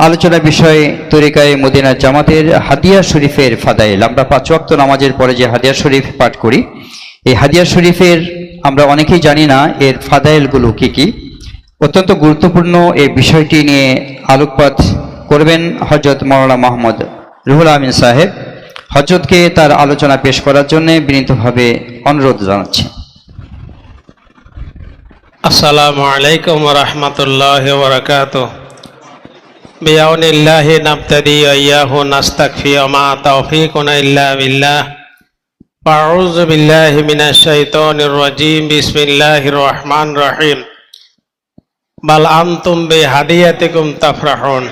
আলোচনা বিষয়ে তরিকায়ে মদিনা জামাতের হাদিয়া শরীফের ফাদাইল। আমরা 5 ওয়াক্ত নামাজের পরে যে হাদিয়া শরীফ পাঠ করি, এই হাদিয়া শরীফের আমরা অনেকেই জানি না এর ফাদাইলগুলো কি কি। অত্যন্ত গুরুত্বপূর্ণ এই বিষয়টি নিয়ে আলোকপাত করবেন হযরত মাওলানা মোহাম্মদ রুহুল আমিন সাহেব। হযরতকে তার আলোচনা পেশ করার জন্য বিনীতভাবে অনুরোধ জানাচ্ছি। আসসালামু আলাইকুম ওয়া রাহমাতুল্লাহি ওয়া বারাকাতুহু। বিআউনিল্লাহি নাবতাদি ওয়া ইয়্যাহু নাস্তাগফি ওয়া মা তাওফীকুনা ইল্লা বিল্লাহ। আউযু বিল্লাহি মিনাশ শাইতানির রাজীম। বিসমিল্লাহির রহমানির রহিম। বাল আনতুম বিহাদিয়াতিকুম তাফরাহুন।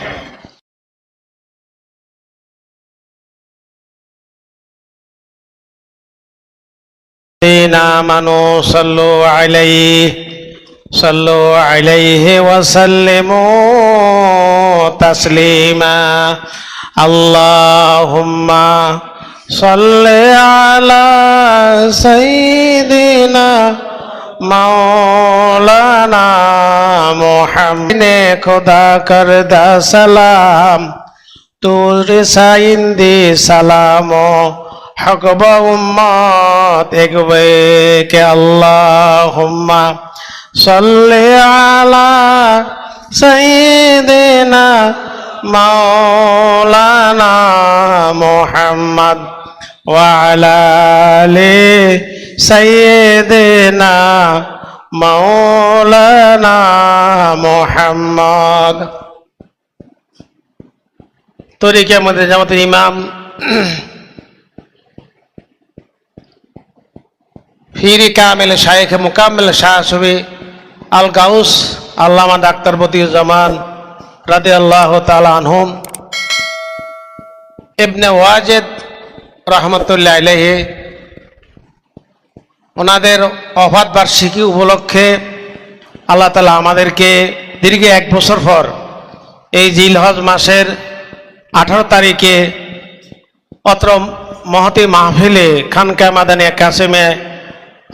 আমানু সাল্লু আলাইহি ওয়া সাল্লিমু তাসলিমা। আল্লাহুম্মা সাল্লি আলা সাইয়্যিদিনা মাওলানা মুহাম্মদ খুদা করদা সালাম তুর সাইন্দি সালামো হকব উম্মত একবে কে আল্লাহুম্মা সাল্লি আলা সাইয়্যিদিনা মাওলানা মুহাম্মদ ওয়া আলা আলি সাইয়্যিদিনা মাওলানা মুহাম্মদ। তরিকা মদিনা জামাতের ইমাম ফিরি কামেল শায়েখ মুকাম্মেল শাহ সুফি আল গাউস আল্লামা ডাক্তার মতিউজ্জামান রাদিয়াল্লাহু তাআলা আনহুম ইবনে ওয়াজেদ রাহমাতুল্লাহ আলাইহি ওনাদের ওফাত বার্ষিকী উপলক্ষে আল্লাহ তাআলা আমাদেরকে দীর্ঘ 1 বছর পর এই জিলহজ মাসের 18 তারিখে অত্র মহতি মাহফিলে খানকা মাদানিয়া কাসেমে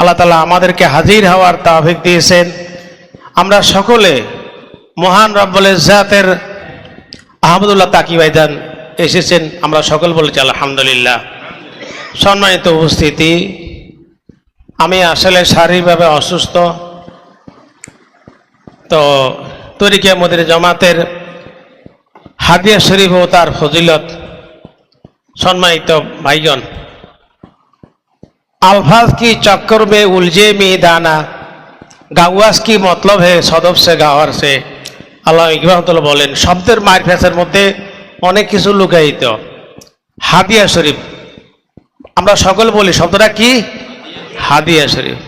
আল্লাহ তাআলা আমাদেরকে হাজির হওয়ার তৌফিক দিয়েছেন। আমরা সকলে মহান রব্বুল ইজ্জাতের আহমদুল্লাহ তাকি ভাইজান এসেছেন, আমরা সকল বলেছি আলহামদুলিল্লাহ। সম্মানিত উপস্থিতি, আমি আসলে শারীরিকভাবে অসুস্থ, তো তরিকা মদিনা জামাতের হাদিয়া শরীফ ও তার ফজিলত, সম্মানিত ভাইগণ, अल्फाज की चक्कर में उलझे मीदाना गाওয়াজ কি মতলব হে সদব সে গাওয়ার সে। আল্লাহ ইকরামতুল বলেন শব্দের মারফেসের মধ্যে অনেক কিছু লুকায়িত। হাদিয়া শরীফ আমরা সকল বলি, শব্দটা কি? হাদিয়া শরীফ।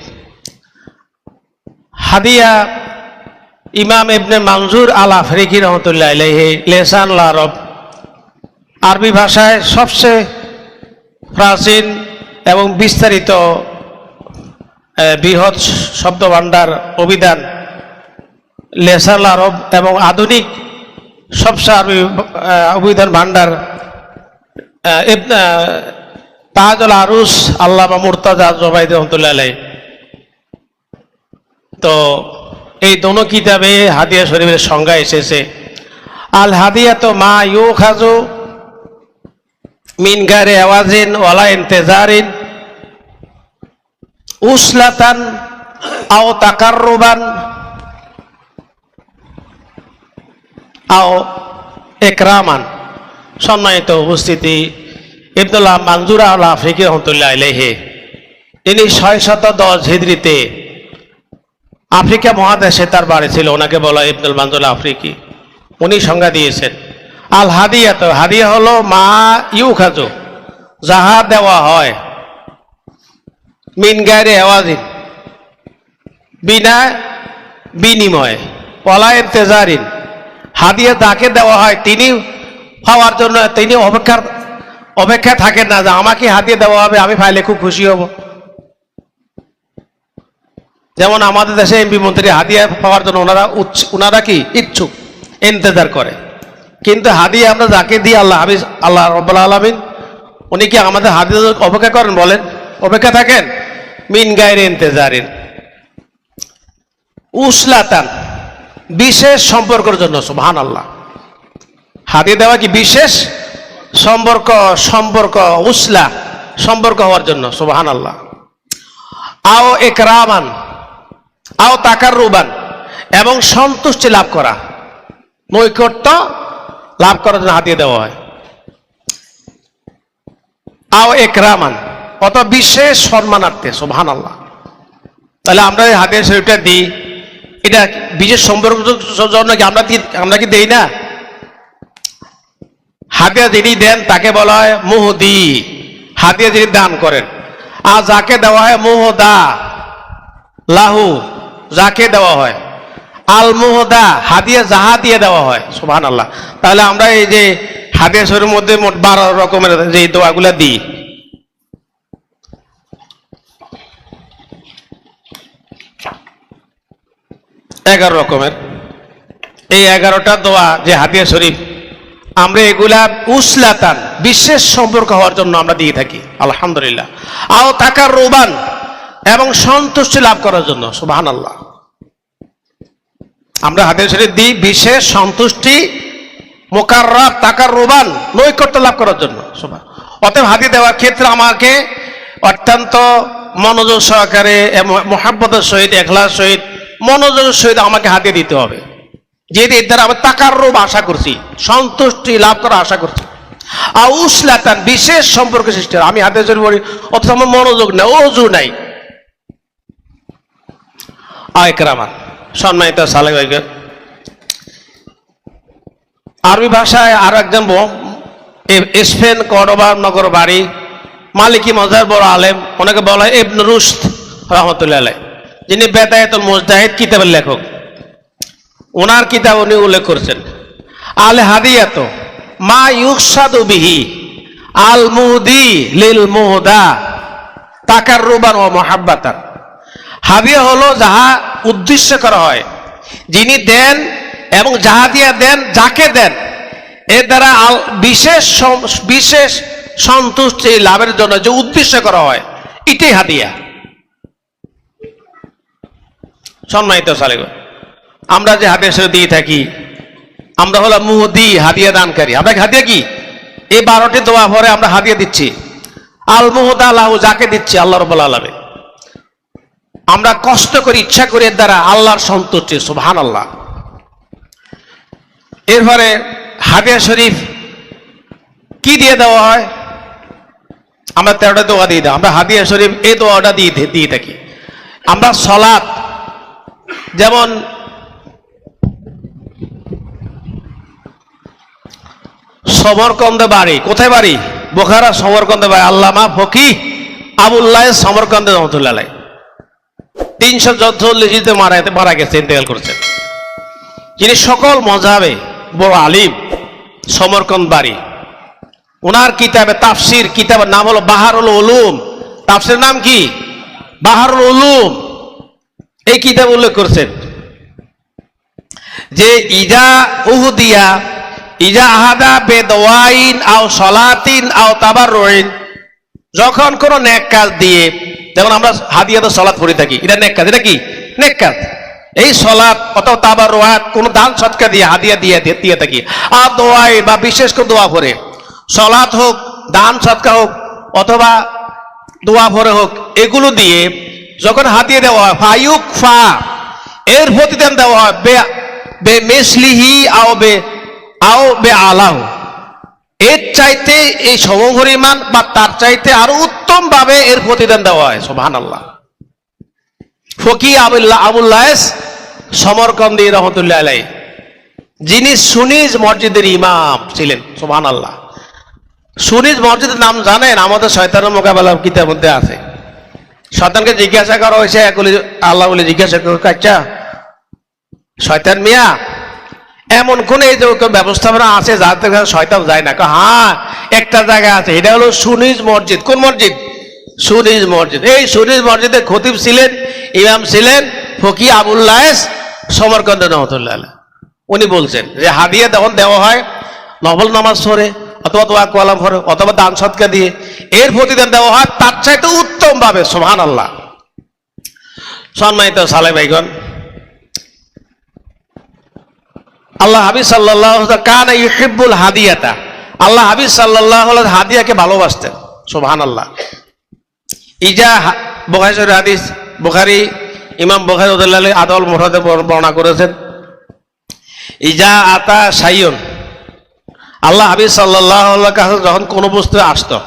হাদিয়া ইমাম ইবনে মানজুর আল আফরিকি রহমতুল্লাহ আলাইহি লিসান আল আরব, আরবি ভাষায় সবচেয়ে প্রাচীন এবং বিস্তারিত বৃহৎ শব্দ ভাণ্ডার অভিধান লিসান আল আরব এবং আধুনিক সবচেয়ে আরবি অভিধান ভাণ্ডার তাজুল আরুস আল্লামা মুর্তাজা জুবাইর রহমতুল্লাহ আলাইহি। তো এই দোনো কিতাবে হাদিয়া শরীফের সংজ্ঞা এসেছে। আল হাদিয়া তো মা ইউখাজু মিন গায়রি আওয়াজিন ওয়ালা ইন্তেজারিন উসলাতান আও তাকাররুবান আও ইকরামান। সম্মানিত উপস্থিতি, ইবনুল্লাহ মানজুর আল আফরিকি রহমতুল্লাহ আলাইহি ইনি 610 হিজরিতে আফ্রিকা মহাদেশে তার বাড়ি ছিল, ওনাকে বলা ইবনুল মানজুর আফ্রিকি। উনি সংজ্ঞা দিয়েছেন আল হাদিয়া, তো হাদিয়া হলো মা ইউখাজু যাহা দেওয়া হয়, মিন গায়রি আওয়াজিন বিনা বিনিময়, ওয়ালা ইন্তেজারিন হাদিয়া তাকে দেওয়া হয় তিনি পাওয়ার জন্য তিনি অপেক্ষা থাকেন না যে আমাকে হাদিয়া দেওয়া হবে, আমি পাইলে খুব খুশি হব। যেমন আমাদের দেশে এমপি মন্ত্রী হাদিয়া পাওয়ার জন্য ওনারা কি ইচ্ছুক, ইন্তজার করে। কিন্তু হাদিয়া আমরা যাকে দিই আল্লাহ রাব্বুল আলামিন উনি কি আমাদের হাদিয়া অপেক্ষা করেন? বলেন, অপেক্ষা থাকেন? মিন গায়রি ইন্তেজারিন উসলাতান বিশেষ সম্পর্কের জন্য। সুবহানাল্লাহ। হাদিয়া দেওয়া কি বিশেষ সম্পর্ক উসলা সম্পর্ক হওয়ার জন্য, সুবহানাল্লাহ। আও ইকরামান, আও তাকাররুবান, এবং সন্তুষ্টি লাভ করা, নৈকট্য লাভ করার জন্য হাদিয়া দেওয়া হয়। আও ইকরামান, অত বিশেষ সম্মানার্থে, সুবহানাল্লাহ। তাহলে আমরা এই হাদিয়া শরীফটা দিই, এটা বিশেষ সম্পর্ক জন্য কি আমরা কি দেই না? হাদিয়া যিনি দেন তাকে বলা হয় মুহদি, হাদিয়া যিনি দান করেন। আর যাকে দেওয়া হয় মুহদা লাহু, যাকে দেওয়া হয়। আল মুহদা, হাদিয়া যাহা দিয়ে দেওয়া হয়, সুবহানাল্লাহ। তাহলে আমরা এই যে হাদিয়া শরীফের মধ্যে মোট 12 রকমের যে দোয়াগুলা দিই, এগারো রকমের। এই 11টা দোয়া যে হাদিয়া শরীফ, আমরা এগুলা উসলাতান, বিশেষ সম্পর্ক হওয়ার জন্য আমরা দিয়ে থাকি, আলহামদুলিল্লাহ। আও তাকাররুবান, এবং সন্তুষ্টি লাভ করার জন্য, সুবহানাল্লাহ। আমরা হাদিয়া শরীফ দিই বিশেষ সন্তুষ্টি, মুকাররাব, তাকাররুবান, নৈকট্য লাভ করার জন্য। অতএব হাদিয়া দেওয়ার ক্ষেত্রে আমাকে অত্যন্ত মনোযোগ সহকারে, মুহাব্বতের সহিত, ইখলাস সহিত, মনোযোগের সহিত আমাকে হাদিয়া দিতে হবে। যেহেতু এর দ্বারা আমি তাকাররুব আশা করছি, সন্তুষ্টি লাভ করা আশা করছি। আর উসলাতান, বিশেষ সম্পর্ক সৃষ্টি। আমি হাদিয়া শরীফ পড়ি অথচ আমার মনোযোগ নেই, ওযু নাই। ইকরামান, সম্মানিত সালেহ ভাই, আরবি ভাষায় আরো একজন স্পেন কর্ডোবা নগর বাড়ি, মালিকি মজার বড় আলেম, ওনাকে বলা হয় ইবনে রুশদ রাহমাতুল্লাহ আলাইহ, যিনি বেদায়াতুল মুজতাহিদ কিতাবের লেখক। ওনার কিতাব উনি উল্লেখ করছেন, আল হাদিয়াত মা ইউকসাদু বিহি আল মুহদি লিল মুহদা তাকাররুবান ওয়া মুহাব্বাতান। হাদিয়া হলো যাহা উদ্দেশ্য করা হয়, যিনি দেন এবং যাহা দিয়া দেন, যাকে দেন, এর দ্বারা বিশেষ সন্তুষ্টি লাভের জন্য যে উদ্দেশ্য করা হয়, এটাই হাদিয়া। সম্মানিত সালেহ, আমরা যে হাদিয়া শরীফ দিয়ে থাকি, আমরা হলাম মুহদি, হাদিয়া দানকারী। আমরা হাদিয়া কি এই 12টি দোয়া পরে আমরা হাদিয়া দিচ্ছি। আল মুহদা লাহু, যাকে দিচ্ছি আল্লাহ রাব্বুল আলামিন। আমরা কষ্ট করে, ইচ্ছা করে, এর দ্বারা আল্লাহর সন্তুষ্টি, সুবহানাল্লাহ। এরপরে হাদিয়া শরীফ কি দিয়ে দেওয়া হয়? আমরা 13টা দোয়া দিয়ে দেওয়া। আমরা হাদিয়া শরীফ এই দোয়াটা দিয়ে থাকি। আমরা সালাত, যেমন সমরকন্দে বাড়ি, কোথায় বাড়ি? বোখারা সমরকন্দে বাড়ি। আল্লামা ফকিহ আবুল্লাহ সমরকন্দে রহমতুল্লাহ আলাইহ 344 মারা গেছে, ইন্তেকাল করেছেন। যিনি সকল মযহাবে বড় আলিম, সমরকন্দ বাড়ি। ওনার কিতাবে তাফসির, কিতাবের নাম হলো বাহারুল উলুম। তাফসির নাম কি? বাহারুল উলুম। এই কিতাব উল্লেখ করছেন যে ইজা উহুদিয়া ইজা আহাদা বেদওয়াইন আও সলাতিন আও তাবাররুইন, যখন কোন নেক কাজ দিয়ে, যেমন আমরা হাদিয়াতে সালাত পড়ে থাকি, এটা নেক কাজ। এটা কি নেক কাজ? এই সালাত অথবা তাবাররুয়াত, কোন দান সদকা দিয়ে, হাদিয়া দিয়ে থাকি। আর দোয়াই বা বিশেষ করে দোয়া পড়ে, সালাত হোক, দান সদকা হোক, অথবা দোয়া পড়ে হোক, এগুলো দিয়ে যখন হাদিয়া দেওয়া হয়, ফায়ুকফা, এর প্রতিদান দেওয়া হয় বে মিসলিহি আও বে আলাহু, এর চাইতে এই সমপরিমাণ বা তার চাইতে আরো উত্তম ভাবে এর প্রতিদান দেওয়া হয়, সুবহানাল্লাহ। ফকিহ আবুল্লাহ সমরকন্দি রহমতুল্লাহ আলাইহ, যিনি সুনিজ মসজিদের ইমাম ছিলেন, সুবহানাল্লাহ। সুনিজ মসজিদের নাম জানেন? আমাদের শয়তানের মোকাবেলা কিতাবের মধ্যে আছে। শয়তানকে জিজ্ঞাসা করা হয়েছে, আল্লাহ বলে জিজ্ঞাসা করো, আচ্ছা শয়তান মিয়া, এমন কোন এই যে ব্যবস্থাপনা আছে যাতে শয়তান যায় না? হ্যাঁ, একটা জায়গা আছে, এটা হলো সুনিজ মসজিদ। কোন মসজিদ? সুনিজ মসজিদ। এই সুনিজ মসজিদের খতিব ছিলেন, ইমাম ছিলেন ফকিহ আবুল্লাহ সমরকন্দ রহমতুল্লাহ আলাইহ। উনি বলছেন যে হাদিয়া যখন দেওয়া হয়, নফল নামাজ পড়ে অথবা দোয়া কালাম পড়ে অথবা দান সদকা দিয়ে এর প্রতিদান দেওয়া হয় তার চাইতে উত্তম ভাবে, সুবহানাল্লাহ। সম্মানিত সালেহ ভাইগণ, আল্লাহ হাবিব সাল্লাল্লাহু আলাইহি ওয়াসাল্লাম কানা ইউহিব্বুল হাদিয়াতা, আল্লাহ হাবিব সাল্লাল্লাহু আলাইহি ওয়াসাল্লাম হাদিয়াকে ভালোবাসতেন। সুবহানাল্লাহ। ইজা বুখারী শরীফের হাদিস, বুখারী ইমাম বুখারী রাদিয়াল্লাহু আনহু আদাউল মুফরাদে বর্ণনা করেছেন, ইজা আতা শাইউন, আল্লাহ হাবিব সাল্লাল্লাহু আলাইহি ওয়াসাল্লাম কাছে যখন কোনো বস্তু আসতো,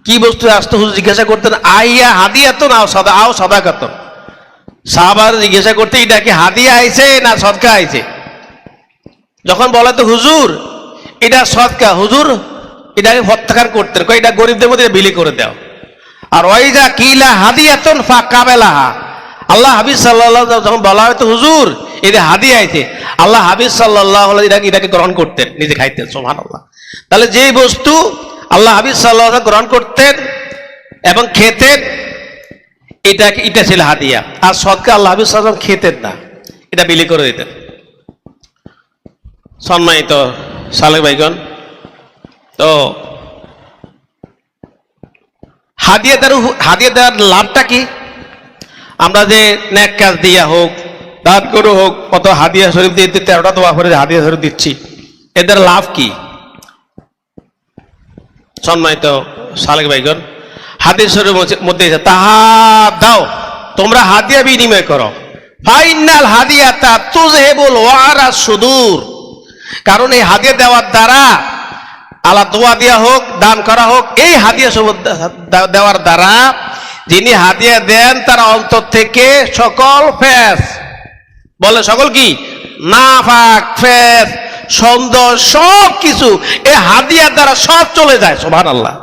কি বস্তু আসতো হুজুর জিজ্ঞাসা করতেন, আইয়া হাদিয়াতুন আও সাদাকাতুন। সাহাবারা জিজ্ঞাসা করতে এটা কি হাদিয়া আইছে না সদকা আইছে? যখন বলে তো হুজুর এটা সদকা, হুজুর এটাকে প্রত্যাখ্যান করতেন, কই এটা গরিবদের মধ্যে বিলি করে দাও। আর ওয়াইজা কিলা হাদিয়াতুন ফাকাবেলাহা, আল্লাহ হাবিব সাল্লাল্লাহু আলাইহি ওয়াসাল্লাম যখন বলা হয়তো হুজুর এটা হাদিয়া আইছে, আল্লাহ হাবিব সাল্লাল্লাহু আলাইহি ওয়াসাল্লাম এটাকে গ্রহণ করতেন, নিজে খাইতেন। সুবহানাল্লাহ। তাহলে যেই বস্তু আল্লাহ হাবিব সাল্লাল্লাহু আলাইহি ওয়াসাল্লাম গ্রহণ করতেন এবং খেতেন, এটা ছিল হাদিয়া। আর সদকা আল্লাহ হাবিব সাল্লাল্লাহু আলাইহি ওয়াসাল্লাম খেতেন না, এটা বিলি করে দিতেন। সম্মানিত সালেক ভাইগণ, তো হাদিয়া দেওয়ার লাভটা কি? আমরা যে নেক কাজ দিয়া হোক, দান করে হোক, কত হাদিয়া শরীফ দিয়ে 13টা দোয়া করে হাদিয়া শরীফ দিচ্ছি, এদের লাভ কি? সম্মানিত সালেক ভাইগণ, হাদিস শরীফের মধ্যে তাহা দাও, তোমরা হাদিয়া বিনিময় করো। ফাইনাল হাদিয়াতা তুযহিবুল ওয়ারা সুদূর, কারণ এই হাদিয়া দেওয়ার দ্বারা, আল্লাহ দোয়া দেওয়া হোক, দান করা হোক, এই হাদিয়া দেওয়ার দ্বারা যিনি হাদিয়া দেন তার অন্তর থেকে সকল ফেস, বলে সকল কি, নাফাক ফেস সন্দেহ সব কিছু এই হাদিয়ার দ্বারা সব চলে যায়। সুবহানাল্লাহ।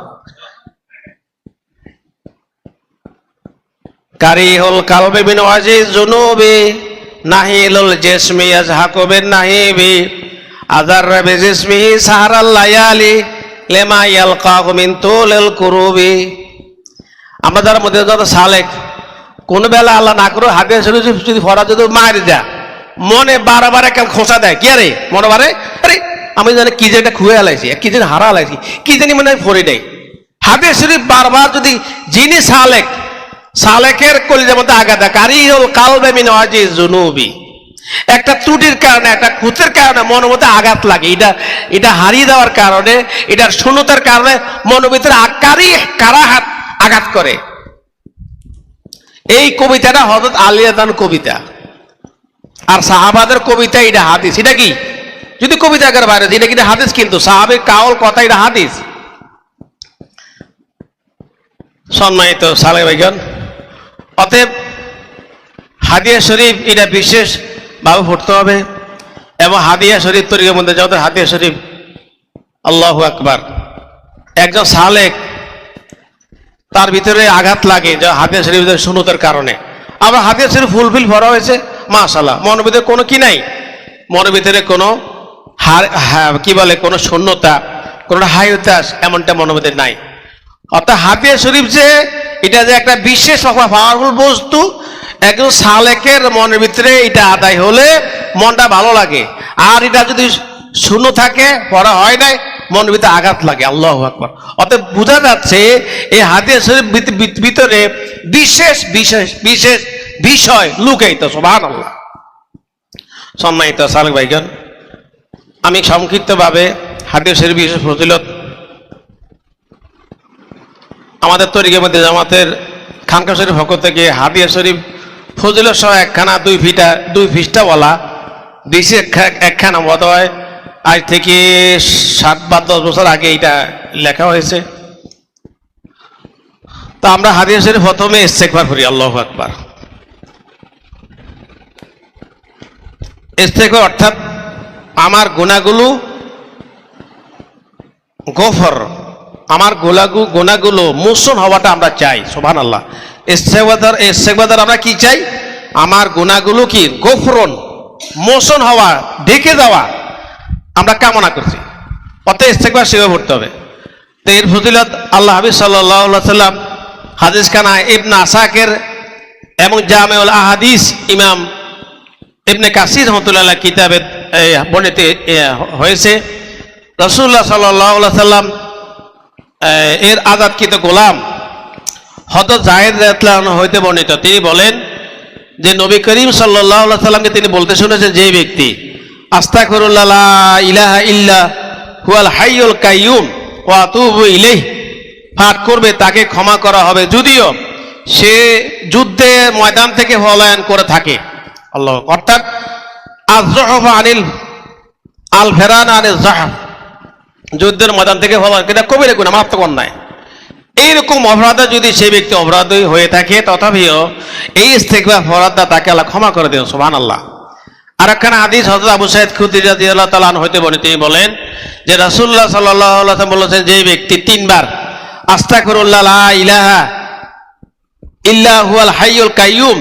কারিহুল কালবে বিন ওয়াজিজ জুনুবি নাহিলুল জিসমি ইয়াজহাকু বিন নাহিবি আযাররা বিজিসমিহি সাহারাল লায়ালি লিমা ইয়ালকাহু মিন তুলিল কুরুবি। আমরা যারা মধ্যে যত সালেক, কোন বেলা আল্লাহ না করে হাদিয়া শরীফ যদি ফরা যদি মারি দেয়, মনে বারবার একটা খোঁচা দেয়, কি আরে মনে বারে, আরে আমি জানি কি যেটা খুয়ে হালাইছি, কি যেন হারা হালাইছি, কি জানি মনে হয় ফরি দেয়। হাদিয়া শরীফ বারবার যদি যিনি সালেকের কলিজার মধ্যে আঘাত দেয়, কারিহুল কালবে মিন ওয়াজিজ জুনুবি, একটা ত্রুটির কারণে, একটা খুঁতের কারণে মনের মধ্যে আঘাত লাগে, এটা হারিয়ে দেওয়ার কারণে, এটার শূন্যতার কারণে মনের ভিতরে কারাহাত আঘাত করে। এই কবিতাটা হযরত আলী রাদিয়াল্লাহু আনহু কবিতা, আর সাহাবাদের কবিতা, এটা হাদিস। এটা কি যদি কবিতা আকার বাইরে, এটা কিন্তু হাদিস, কিন্তু সাহাবীর কাউল কথা, এটা হাদিস। সম্মানিত সালেক ভাইগণ, অতএব হাদিয়া শরীফ এটা বিশেষ ভাবে পড়তে হবে, এবং হাদিয়া শরীফ তরিকার মধ্যে যত হাদিয়া শরীফ, আল্লাহু আকবার, একজন সালেক তার ভিতরে আঘাত লাগে যে হাদিয়া শরীফের শূন্যতার কারণে। আবার হাদিয়া শরীফ ফুলফিল ভরা হয়েছে, মাশাআল্লাহ, মনের ভিতরে কোনো কি নাই, মনের ভিতরে কোনো কি বলে, কোনো শূন্যতা, কোনো হায়তাস, এমনটা মনের ভিতরে নাই। অর্থাৎ হাদিয়া শরীফ যে এটা যে একটা বিশেষ পাওয়ারফুল বস্তু, একজন সালেকের মনের ভিতরে এটা আদায় হলে মনটা ভালো লাগে, আর এটা যদি শূন্য থাকে, পড়া হয় নাই, মনের ভিতরে আঘাত লাগে। আল্লাহু আকবার। অতএব বোঝা যাচ্ছে এই হাদিয়া শরীফ ভিতরে বিশেষ বিশেষ বিশেষ বিষয় লুকায়িত। সুবহানাল্লাহ। সম্মানিত সালেক ভাইগণ, আমি সংক্ষিপ্তভাবে হাদিয়া শরীফ বিশেষ ফজিলত, আমাদের তরিকার মধ্যে জামাতের খানকা শরীফ পক্ষ থেকে হাদিয়া শরীফ ফজিলত সহ একখানা 2 পৃষ্ঠাওয়ালা বিশেষ একখানা বোধ হয় আজ থেকে 7 বা 10 বছর আগে এটা লেখা হয়েছে। তো আমরা হাদিয়া শরীফ প্রথমে ইস্তেগফার করি, আল্লাহু আকবার। ইস্তেগফার অর্থাৎ আমার গুনাহগুলো গফর, আমার গুনাহগুলো মোচন হওয়াটা আমরা চাই। সুবহানাল্লাহ। ইস্তেগফার আমরা কি চাই? আমার গুনাহগুলো কি গফরন, মোচন হওয়া, ঢেকে যাওয়া আমরা কামনা করছি। অতএব ইস্তেগফার সেভাবে পড়তে হবে। তো এর ফজিলত আল্লাহ হাবিব সাল্লাল্লাহু আলাইহি সাল্লাম হাদিস খানা ইবনে আসাকির এবং জামিউল আহাদিস ইমাম ইবনে কাসির রাহমাতুল্লাহ আলাইহি কিতাবে বর্ণিত হয়েছে। রাসূলুল্লাহ সাল্লাল্লাহু আলাইহি সাল্লাম এর আজাদকৃত গোলাম হযরত যায়েদ রাদিয়াল্লাহু আনহু হইতে বর্ণিত, তিনি বলেন, যে নবী করিম সাল্লাল্লাহু আলাইহি সাল্লামকে তিনি বলতে শুনেছেন, যে ব্যক্তি আস্তাগফিরুল্লাহ লা ইলাহা ইল্লা হুয়াল হাইয়ুল কাইয়ুম ওয়া আতুবু ইলাইহি পাঠ করবে তাকে ক্ষমা করা হবে, যদিও সে যুদ্ধে ময়দান থেকে পলায়ন করে থাকে। আল্লাহ, অর্থাৎ আয-যুহফ আনিল আল ফেরান আনিল যাহফ, যুদ্ধের ময়দান থেকে পলায়ন, এটা কবিরা গুনাহ, মারাত্মক অন্যায়। এইরকম অপরাধ যদি সেই ব্যক্তি অপরাধী হয়ে থাকে, তথাপিও এই ইস্তেগফার ফরদটা তাকে আল্লাহ ক্ষমা করে দেন, সুবহানাল্লাহ। আর একখানা হাদিস হযরত আবু সাঈদ খুদরী রাদিয়াল্লাহু তাআলা আনহু হতে বর্ণিত, তিনি বলেন যে রাসূলুল্লাহ সাল্লাল্লাহু আলাইহি ওয়াসাল্লাম বলেছেন, যে ব্যক্তি 3 বার আস্তাগফিরুল্লাহ লা ইলাহা ইল্লা হুয়াল হাইয়ুল কাইয়ুম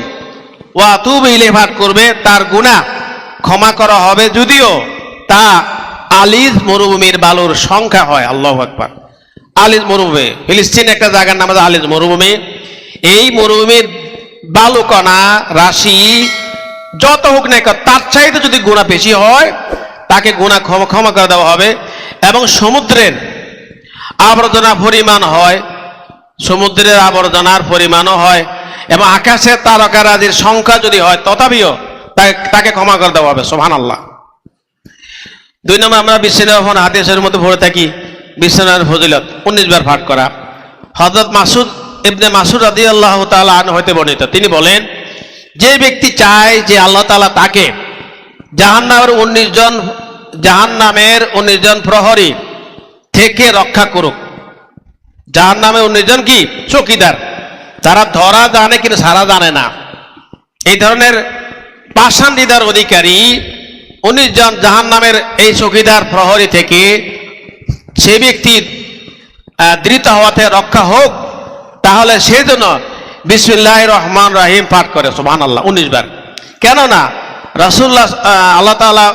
ওয়া আতুবু ইলাইহি পাঠ করবে, তার গুনাহ ক্ষমা করা হবে, যদিও তা আলিজ মরুভূমির বালুর সংখ্যা হয়। আল্লাহু আকবার। আলিজ মরুভূমি, ফিলিস্তিন একটা জায়গার নাম আছে আলিজ মরুভূমি। এই মরুভূমির বালুকণা রাশি যত হোক না কেন, তার চাইতে যদি গুনাহ বেশি হয়, তাকে গুনাহ ক্ষমা করে দেওয়া হবে। এবং সমুদ্রের আবর্জনা পরিমাণ হয়, সমুদ্রের আবর্জনার পরিমাণও হয়, এবং আকাশের তারকারাজির সংখ্যা যদি হয়, তথাপিও তাকে ক্ষমা করে দেওয়া হবে, সুবহানাল্লাহ। 2 নম্বর, আমরা বিশ্বনবী হাদিসের মধ্যে পড়ে থাকি বিশ্বনবীর ফজিলত 19 বার পাঠ করা। হযরত মাসুদ ইবনে মাসুদ রাদিয়াল্লাহু তাআলা আনহু হতে বর্ণিত, তিনি বলেন, যে ব্যক্তি চায় যে আল্লাহ তাআলা তাকে জাহান্নামের 19 জন প্রহরী থেকে রক্ষা করুক। জাহান্নামে 19 জন কি চৌকিদার, তারা ধরা জানে কিন্তু সারা জানে না, এই ধরনের পাষাণ্ডিদার অধিকারী 19 জন জাহান্নামের এই চৌকিদার প্রহরী থেকে সে ব্যক্তির দৃঢ় হওয়াতে রক্ষা হোক, তাহলে সেই জন্য বিসমিল্লাহির রহমানির রহিম পাঠ করে, সুবহানাল্লাহ, 19 বার। কেননা রাসূলুল্লাহ আল্লাহ তাআলা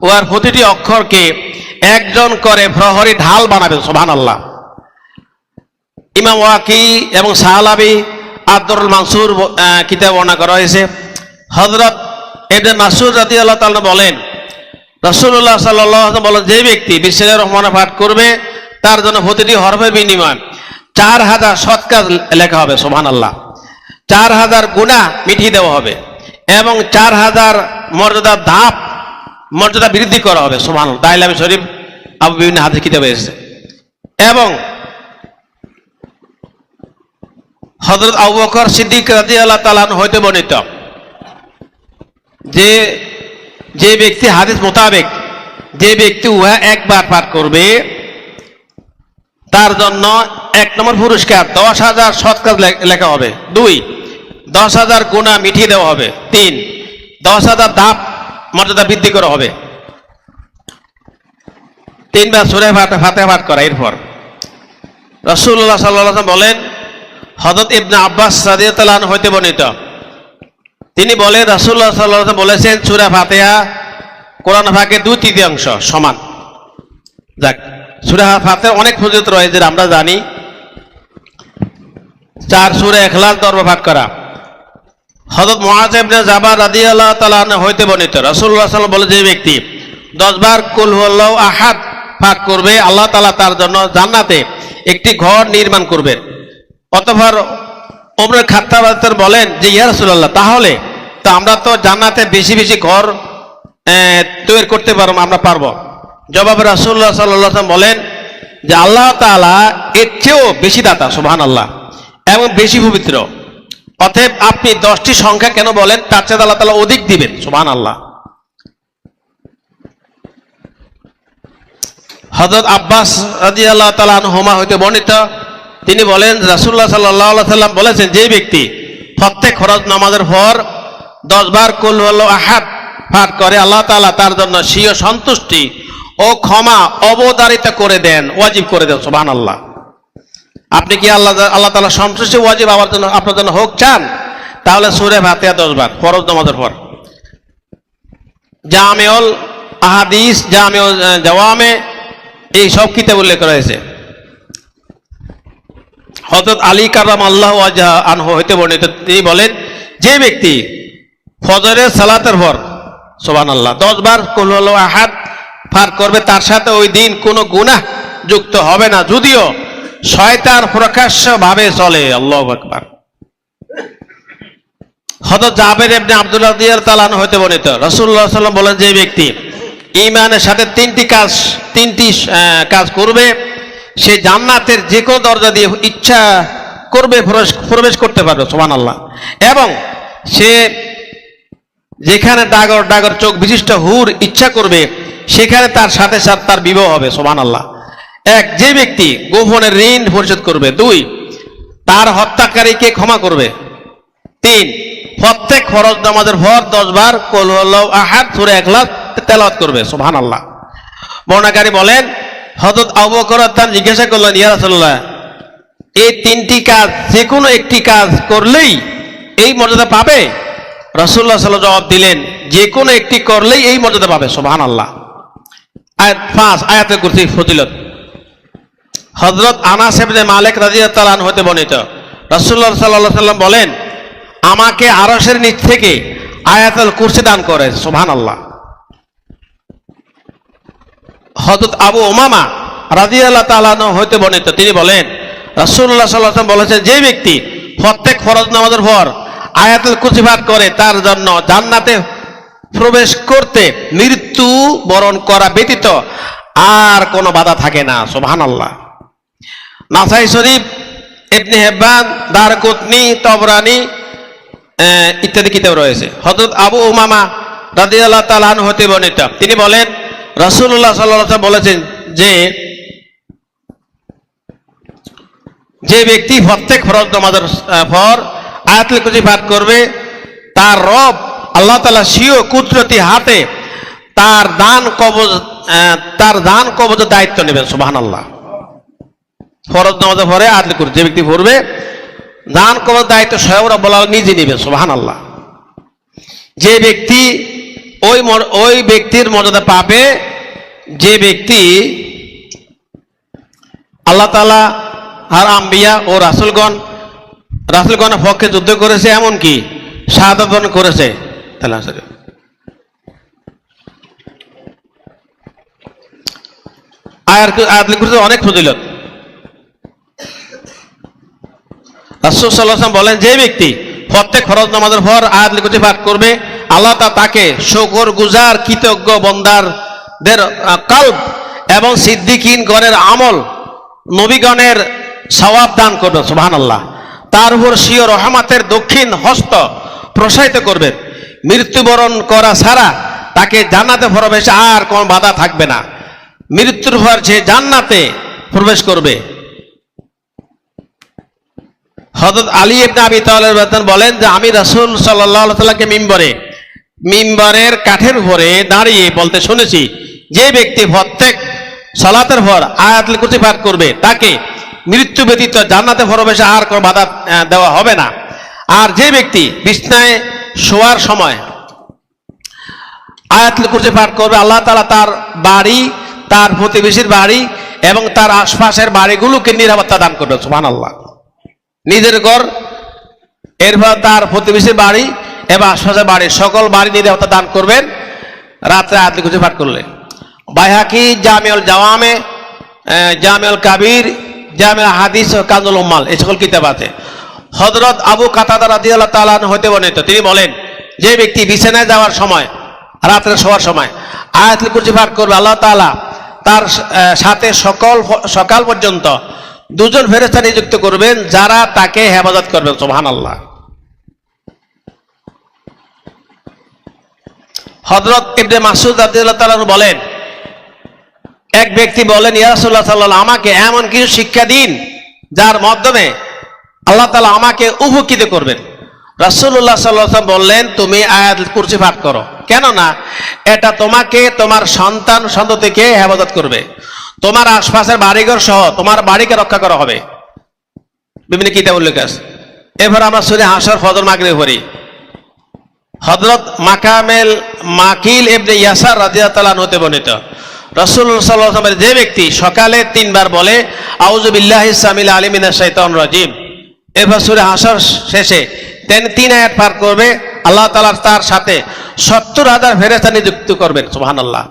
ওর প্রতিটি অক্ষরকে একজন করে প্রহরী ঢাল বানাবেন, সুবহানাল্লাহ। ইমাম ওয়াকি এবং সাহালাবি আদ-দুরুল মানসুর কিতাব বর্ণনা করা হয়েছে। হযরত ইবনে মাসউদ রাদিয়াল্লাহু তাআলা বলেন, রাসূলুল্লাহ সাল্লাল্লাহু আলাইহি ওয়াসাল্লাম বলেন, যে ব্যক্তি বিসমিল্লাহির রহমানির পাঠ করবে, তার জন্য প্রতিটি হরফের বিনিময়ে 4000 সৎ কাজ লেখা হবে, সুবহানাল্লাহ। 4000 গুনাহ মিটিয়ে দেওয়া হবে, এবং 4000 মর্যাদা বৃদ্ধি করা হবে, সুবহানাল্লাহ। দাইলামি শরীফ আবু বিভিন্ন হাদিস কিতাবে এসেছে। এবং হযরত আবু বকর সিদ্দিক রাদিয়াল্লাহু তাআলা আনহু হতে বর্ণিত, যে ব্যক্তি হাদিস মোতাবেক যে ব্যক্তি উহা একবার পাঠ করবে, তার জন্য 1 নম্বর পুরস্কার 10,000 সৎ কাজ লেখা হবে, 2 10,000 গুনাহ মিটিয়ে দেওয়া হবে, 3 10,000 ধাপ মর্যাদা বৃদ্ধি করা হবে। 3 বার সূরা ফাতিহা পাঠ করা। এরপর রাসূলুল্লাহ সাল্লাল্লাহু আলাইহি ওয়াসাল্লাম বলেন, হযরত ইবনে আব্বাস রাদিয়াল্লাহু আনহু হতে বর্ণিত, তিনি বলেন, রাসূলুল্লাহ সাল্লাল্লাহু আলাইহি ওয়াসাল্লাম বলেছেন, সূরা ফাতিহা কোরআন ভাগে 2/3 সমান। যাক, সূরা ফাতিহা অনেক ফজিলত রয়েছে, আমরা জানি। 4 সূরা ইখলাস 10 বার পাঠ করা। হযরত মুআয ইবনে জাবাল রাদিয়াল্লাহু তাআলা আনহু হতে বর্ণিত, রাসূলুল্লাহ সাল্লাল্লাহু আলাইহি ওয়াসাল্লাম বলে, যে ব্যক্তি 10 বার কুল হুয়াল্লাহু আহাদ পাঠ করবে, আল্লাহ তাআলা তার জন্য জান্নাতে একটি ঘর নির্মাণ করবেন। অতঃপর ওমর খাত্তাব বলেন যে, ইয়া রাসূলুল্লাহ, তাহলে তো আমরা তো জান্নাতে বেশি বেশি ঘর তৈরি করতে পারবো, আমরা পারবো? জবাবে রাসূলুল্লাহ সাল্লাল্লাহু আলাইহি ওয়াসাল্লাম বলেন যে, আল্লাহ তাআলা এর চেয়েও বেশি দাতা, সুবহানাল্লাহ, এবং বেশি পবিত্র। অতএব আপনি 10টি সংখ্যা কেন বলেন, তার চেয়ে আল্লাহ তাআলা অধিক দিবেন, সুবহানাল্লাহ। হযরত আব্বাস রাদিয়াল্লাহু তাআলা আনহুমা হতে বর্ণিত, তিনি বলেন, রাসূলুল্লাহ সাল্লাল্লাহু আলাইহি ওয়াসাল্লাম বলেছেন, যে ব্যক্তি প্রত্যেক ফরজ নামাজের পর 10 বার কুল হুয়াল্লাহু আহাদ পাঠ করে, আল্লাহ তাআলা তার জন্য স্বীয় সন্তুষ্টি ও ক্ষমা অবধারিত করে দেন, ওয়াজিব করে দেন, সুবহানাল্লাহ। আপনি কি আল্লাহ তাআলা সন্তুষ্টি ওয়াজিব আপনার জন্য হোক চান, তাহলে সূরা ফাতিহা 10 বার ফরজ নামাজের পর। জামিউল আহাদিস, জামিউল জাওয়ামে, এই সব কিতাব উল্লেখ করা হয়েছে। হযরত আলী কাররামাল্লাহু ওয়াজহু আনহু হতে বর্ণিত, তিনি বলেন, যে ব্যক্তি ফজরের সালাতের পর, সুবহানাল্লাহ, 10 বার কুল হুয়াল্লাহু আহাদ পাঠ করবে, তার সাথে ওই দিন কোনো গুনাহ যুক্ত হবে না, যদিও শয়তান প্রকাশ্য ভাবে চলে। আল্লাহু আকবার। হযরত জাবের ইবনে আব্দুল্লাহ রাদিয়াল্লাহু তাআলা আনহু হতে বর্ণিত, রাসূলুল্লাহ সাল্লাল্লাহু আলাইহি ওয়াসাল্লাম বলেন, যে ব্যক্তি ঈমানের সাথে তিনটি কাজ করবে, সে জান্নাতের যে কোনো দরজা দিয়ে ইচ্ছা করবে প্রবেশ করতে পারবে, সুবহানাল্লাহ। এবং সে যেখানে ডাগর ডাগর চোখ বিশিষ্ট হুর ইচ্ছা করবে, সেখানে তার সাথে সাথে তার বিবাহ হবে, সুবহানাল্লাহ। এক, যে ব্যক্তি গোপনে ঋণ পরিশোধ করবে। 2, তার হত্যাকারীকে ক্ষমা করবে। 3, প্রত্যেক ফরজ নামাজের পর 10 বার কুল হুয়াল্লাহু আহাদ সূরা ইখলাস তেলাওয়াত করবে, সুবহানাল্লাহ। বর্ণনাকারী বলেন, হযরত আবু বকর রাদিয়াল্লাহু জিজ্ঞাসা করলেন, ইয়া রাসূলুল্লাহ, এই তিনটি কাজ যে কোনো একটি কাজ করলেই এই মর্যাদা পাবে? রাসূলুল্লাহ সাল্লাল্লাহু আলাইহি ওয়াসাল্লাম জবাব দিলেন, যে কোনো একটি করলেই এই মর্যাদা পাবে, সুবহানাল্লাহ। আয়াত 5, আয়াতুল কুরসির ফজিলত। হযরত আনাস ইবনে মালিক রাদিয়াল্লাহু তাআলা আনহু হতে বর্ণিত, রাসূলুল্লাহ সাল্লাল্লাহু আলাইহি ওয়াসাল্লাম বলেন, আমাকে আরশের নিচ থেকে আয়াতুল কুরসি দান করে, সুবহানাল্লাহ। হযরত আবু উমামা রাদিয়াল্লাহু তাআলা আনহু হতে বর্ণিত, তিনি বলেন, রাসূলুল্লাহ সাল্লাল্লাহু আলাইহি ওয়াসাল্লাম বলেছেন, যে ব্যক্তি প্রত্যেক ফরজ নামাজের পর আয়াতুল কুরসি পাঠ করে, তার জন্য জান্নাতে প্রবেশ করতে মৃত্যু বরণ করা ব্যতীত আর কোনো বাধা থাকে না, সুবহানাল্লাহ। নাসাই শরীফ, ইবনে হিব্বান, দারকুতনি, তবরানি ইত্যাদি কিতাব রয়েছে। হযরত আবু উমামা রাদিয়াল্লাহু তাআলা আনহু হতে বর্ণিত, তিনি বলেন, রাসূলুল্লাহ সাল্লাল্লাহু আলাইহি ওয়াসাল্লাম বলেছেন যে ব্যক্তি প্রত্যেক ফরজ নামাজের পর আয়াতুল কুরসি পাঠ করবে, তার রব আল্লাহ তাআলা স্বীয় কুদরতি হাতে তার দান কবজের দায়িত্ব নেবেন, সুবহানাল্লাহ। ফরজ নামাজের পরে আয়াতুল কুরসি যে ব্যক্তি পড়বে, দান কবজের দায়িত্ব স্বয়ং রব্বুল আলামিন নিজে নেবেন, সুবহানাল্লাহ। যে ব্যক্তি ওই ব্যক্তির মর্যাদা পাবে যে ব্যক্তি আল্লাহ তাআলা আর আম্বিয়া ও রাসূলগণের পক্ষে যুদ্ধ করেছে, এমনকি শাহাদাত বরণ করেছে। আয়াতুল কুরসি অনেক ফজিলত। রাসূল সাল্লাল্লাহু আলাইহি ওয়াসাল্লাম বলেন, যে ব্যক্তি প্রত্যেক ফরজ নামাজের পর আয়াতুল কুরসি পাঠ করবে, আল্লাহ তাকে শুকরগুজার কৃতজ্ঞ বান্দাদের কলব এবং সিদ্দিকিন গণের আমল, নবীগণের সওয়াব দান করবে, সুবহানাল্লাহ। তার উপর স্বীয় রহমতের দক্ষিণ হস্ত প্রসারিত করবেন। মৃত্যুবরণ করা ছাড়া তাকে জান্নাতে প্রবেশে আর কোনো বাধা থাকবে না। মৃত্যুর পর সে জান্নাতে প্রবেশ করবে। হযরত আলী ইবনে আবি তালেব বলেন যে, আমি রাসূল সাল্লাল্লাহু আলাইহি ওয়াসাল্লামকে মিম্বরের কাঠের উপরে দাঁড়িয়ে বলতে শুনেছি, যে ব্যক্তি প্রত্যেক সালাতের পর আয়াতুল কুরসি পাঠ করবে, তাকে মৃত্যু ব্যতীত জান্নাতে প্রবেশে আর কোনো বাধা দেওয়া হবে না। আর যে ব্যক্তি বিছনায় শোয়ার সময় আয়াতুল কুরসি পাঠ করবে, আল্লাহ তাআলা তার বাড়ি, তার প্রতিবেশীর বাড়ি এবং তার আশপাশের বাড়িগুলোকে নিরাপত্তা দান করবে, সুবহানাল্লাহ। নিজের ঘর, এরপর তার প্রতিবেশীর বাড়ি এবং আশপাশের বাড়ি, সকল বাড়ি নিরাপত্তা দান করবেন রাত্রে আয়াতুল কুরসি পাঠ করলে। বাইহাকি জামিউল জাওয়ামে, জামিউল কাবির, জামিউল হাদিস ও কানজুল উম্মাল, এই সকল কিতাব আছে। হযরত আবু কাতাদা রাদিয়াল্লাহু তাআলা আনহু হতে বর্ণিত, তিনি বলেন, যে ব্যক্তি বিছানায় যাওয়ার সময়, রাত্রে শোয়ার সময় আয়াতুল কুরসি পাঠ করবে, আল্লাহ তাআলা তার সাথে সকাল পর্যন্ত 2 জন ফেরেশতা নিযুক্ত করবেন, যারা তাকে হেফাজত করবেন, সুবহানাল্লাহ। হযরত ইবনে মাসউদ রাদিয়াল্লাহু তাআলা বলেন, এক ব্যক্তি বলেন, ইয়া রাসূলুল্লাহ সাল্লাল্লাহু আলাইহি ওয়াসাল্লাম, আমাকে এমন কিছু শিক্ষা দিন যার মাধ্যমে আল্লাহ তাআলা আমাকে উপকৃত করবেন। রাসূলুল্লাহ সাল্লাল্লাহু আলাইহি ওয়াসাল্লাম বললেন, তুমি আয়াতুল কুরসি পাঠ করো, কেননা এটা তোমাকে তোমার সন্তান সন্ততিকে হেফাজত করবে, তোমার আশপাশের বাড়িঘর সহ তোমার বাড়িকে রক্ষা করা হবে। বিভিন্ন কিতাব উল্লেখ আছে। এবার আমরা সূরা হাসর, ফজর, মাগরিব পড়ি। হযরত মাকিল ইবনে ইয়াসার রাদিয়াল্লাহু তাআলা আনহু হতে বর্ণিত, রাসূলুল্লাহ সাল্লাল্লাহু আলাইহি ওয়াসাল্লাম, যে ব্যক্তি সকালে 3 বার বলে আউযু বিল্লাহিস সামিল আলিম মিনাশ শাইতানির রাজিম, এবার সূরা হাসর শেষে 3 আয়াত পার করবে, আল্লাহ তাআলা তার সাথে 70,000 ফেরেশতা নিযুক্ত করবেন, সুবহানাল্লাহ,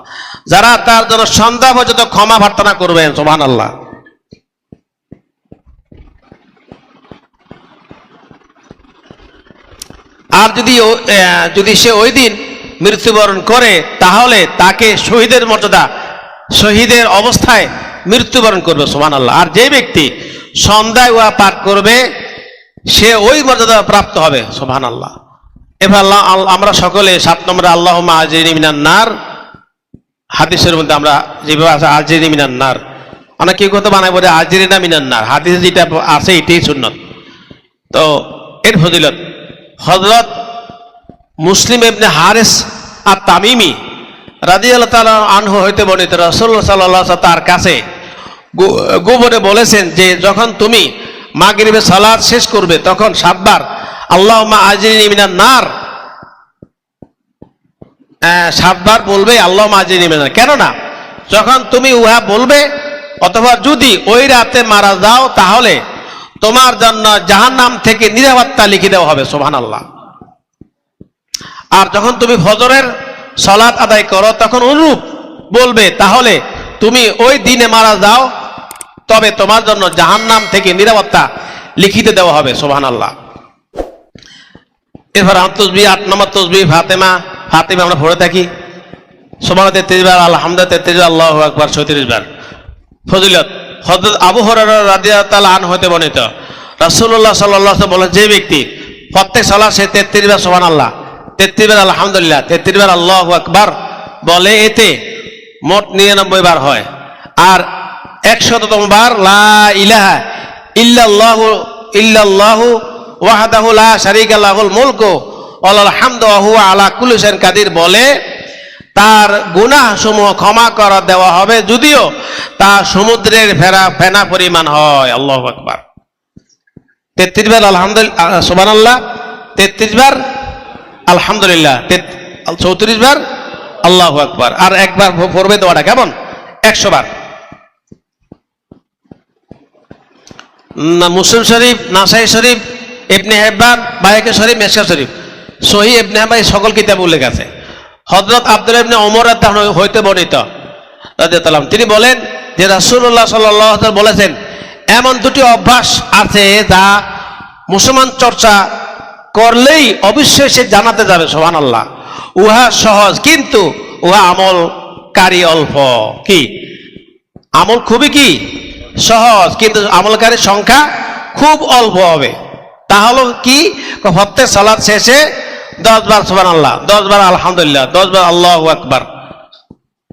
যারা তার জন্য সন্ধ্যা পর্যন্ত ক্ষমা প্রার্থনা করবেন, সুবহানাল্লাহ। আর যদি সে ওই দিন মৃত্যুবরণ করে তাহলে তাকে শহীদের মর্যাদা, শহীদের অবস্থায় মৃত্যুবরণ করবে, সুবহানাল্লাহ। আর যে ব্যক্তি সন্ধ্যায় উহা পাঠ করবে সে ওই মর্যাদা প্রাপ্ত হবে, সুবহানাল্লাহ। এবার আমরা সকলে 7 নম্বরে আল্লাহুম্মা আজিরনি মিনান নার, হাদিসের মধ্যে আমরা যেভাবে আছে আজিরনি মিনান নার, অনেক কেউ কথা বানায় বলে আজিরিনা মিনান নার, হাদিসে যেটা আছে এটাই সুন্নত। তো এর ফজিলত হযরত মুসলিম ইবনে হারিস আত-তামিমি রাদিয়াল্লাহু তাআলা আনহু হইতে বর্ণিত, রাসূলুল্লাহ সাল্লাল্লাহু আলাইহি ওয়াসাল্লাম তার কাছে গোপনে বলেছেন যে যখন তুমি মাগরিবের সালাত শেষ করবে তখন 7 বার আল্লাহুম্মা আজিরনি মিনান নার 7 বার বলবে আল্লাহুম্মা আজিরনি মিনান নার। কেননা যখন তুমি উহা বলবে অথবা যদি ওই রাতে মারা যাও তাহলে তোমার জন্য জাহান্নাম থেকে নিরাপত্তা লিখে দেওয়া হবে, সুবহানাল্লাহ। আর যখন তুমি ফজরের সালাত আদায় করো তখন অনুরূপ বলবে, তাহলে তুমি ওই দিনে মারা যাও তবে তোমার জন্য জাহান্নাম থেকে নিরাপত্তা লিখিত দেওয়া হবে, সুবহানাল্লাহ। এরপর তসবিহ 8 নম্বর তসবিহ ফাতেমা আমরা পড়ে থাকি, সুবহানাল্লাহ 33 বার, আলহামদুলিল্লাহ 33 বার, আল্লাহু আকবার 36 বার। ফজিলত হযরত আবু হুরায়রা রাদিয়াল্লাহু তাআলা আনহু হতে বর্ণিত, রাসূলুল্লাহ সাল্লাল্লাহু আলাইহি ওয়াসাল্লাম বলেন যে ব্যক্তি প্রত্যেক সালাত সে 33 বার সুবহানাল্লাহ, 33 বার আলহামদুলিল্লাহ, 33 বার আল্লাহু আকবার বলে, এতে মোট 99 বার হয়। আর 100তম বার লা ইলাহা ইল্লাল্লাহু ওয়াহদাহু লা শারীকা লাহুল মুলকু ওয়া লাহুল হামদু ওয়া হুয়া আলা কুল্লি শাইইন কাদির বলে তার গুনাহ সমূহ ক্ষমা করে দেওয়া হবে, যদিও তা সমুদ্রের ফেনা পরিমাণ হয়। আল্লাহু আকবার। 33 বার আলহামদুলিল্লাহ সুবহানাল্লাহ, 33 বার আলহামদুলিল্লাহ, 34 বার আল্লাহু আকবার। আর একবার পড়বে দোয়াটা কেমন? 100 বার। মুসলিম শরীফ, নাসাই শরীফ, ইবনে হিব্বান, বাইহাকি শরীফ, মিশকাত শরীফ, সহিহ ইবনে হিব্বান সকল কিতাব উল্লেখ আছে। হযরত আব্দুল্লাহ ইবনে ওমর রাদিয়াল্লাহু হইতে বর্ণিত রাদিয়াল্লাহু তিনি বলেন যে রাসূলুল্লাহ সাল্লাল্লাহু আলাইহি ওয়াসাল্লাম বলেছেন, এমন দুটি অভ্যাস আছে যা মুসলমান চর্চা করলেই অবশ্যই সে জানাতে যাবে, সুবহানাল্লাহ। উহা সহজ কিন্তু উহা আমলকারী অল্প। কি আমল খুবই কি সহজ, কিন্তু আমলকারীর সংখ্যা খুব অল্প হবে। তাহলে কি? প্রত্যেক সালাত শেষে 10 বার সুবহানাল্লাহ, 10 বার আলহামদুলিল্লাহ, 10 বার আল্লাহু আকবার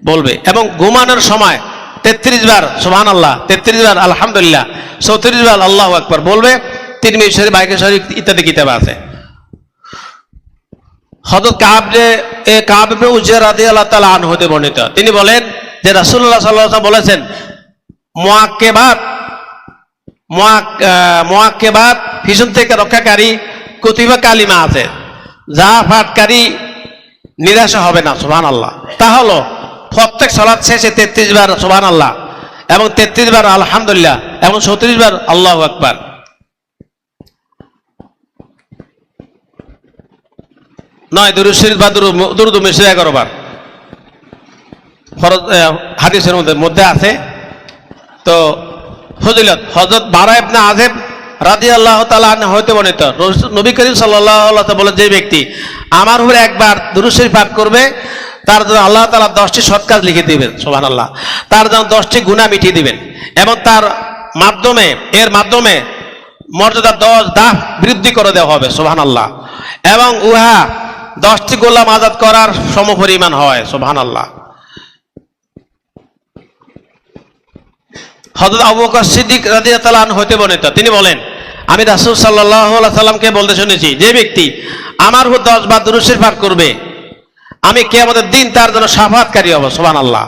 বলবে, এবং ঘুমানোর সময় 33 বার সুবহানাল্লাহ, 33 বার আলহামদুলিল্লাহ, 34 বার আল্লাহু আকবার বলবে। তিরমিজি শরীফ, বাইহাকি শরীফ ইত্যাদি কিতাব আছে। হযরত কাব ইবনে উজরা রাদিয়াল্লাহু তাআলা আনহু হতে বর্ণিত, তিনি বলেন যে রাসূলুল্লাহ সাল্লাল্লাহু আলাইহি ওয়াসাল্লাম বলেছেন, মুআক্কিবাত পিছন থেকে রক্ষাকারী কতিপয় কালিমা আছে যা পাঠকারী নিরাশা হবে না, সুবহানাল্লাহ। তা হলো প্রত্যেক সালাত শেষে 33 বার সুবহানাল্লাহ এবং 33 বার আলহামদুলিল্লাহ এবং 34 বার আল্লাহু আকবার। 9 দুরূদ শরীফ বা দুরূদ মিশ্র 11 বার ফরজ হাদিসের মধ্যে আছে। তো ফজিলত হযরত বারা ইবনে আযিব রাদিয়াল্লাহু তাআলা আনহু হতে বর্ণিত, নবী করিম সাল্লাল্লাহু আলাইহি ওয়াসাল্লাম বলেন, যে ব্যক্তি আমার উপরে একবার দুরূদ শরীফ পাঠ করবে তার জন্য আল্লাহ তাআলা 10টি সৎ কাজ লিখে দিবেন, সুবহানাল্লাহ। তার জন্য 10টি গুনাহ মিটিয়ে দিবেন এবং তার এর মাধ্যমে মর্যাদা 10 ধাপ বৃদ্ধি করে দেওয়া হবে, সুবহানাল্লাহ। এবং উহা 10টি গোলাম আজাদ করার সমপরিমাণ হয়, সুবহানাল্লাহ। হযরত আবু বকর সিদ্দিক রাদিয়াল্লাহু আনহু হতে বর্ণিত, তিনি বলেন, আমি রাসূল সাল্লাল্লাহু আলাইহি সাল্লামকে বলতে শুনেছি, যে ব্যক্তি আমার উপর 10 বার দুরূদ শরীফ পাঠ করবে আমি কিয়ামতের দিন তার জন্য শাফাআতকারী হব, সুবহানাল্লাহ।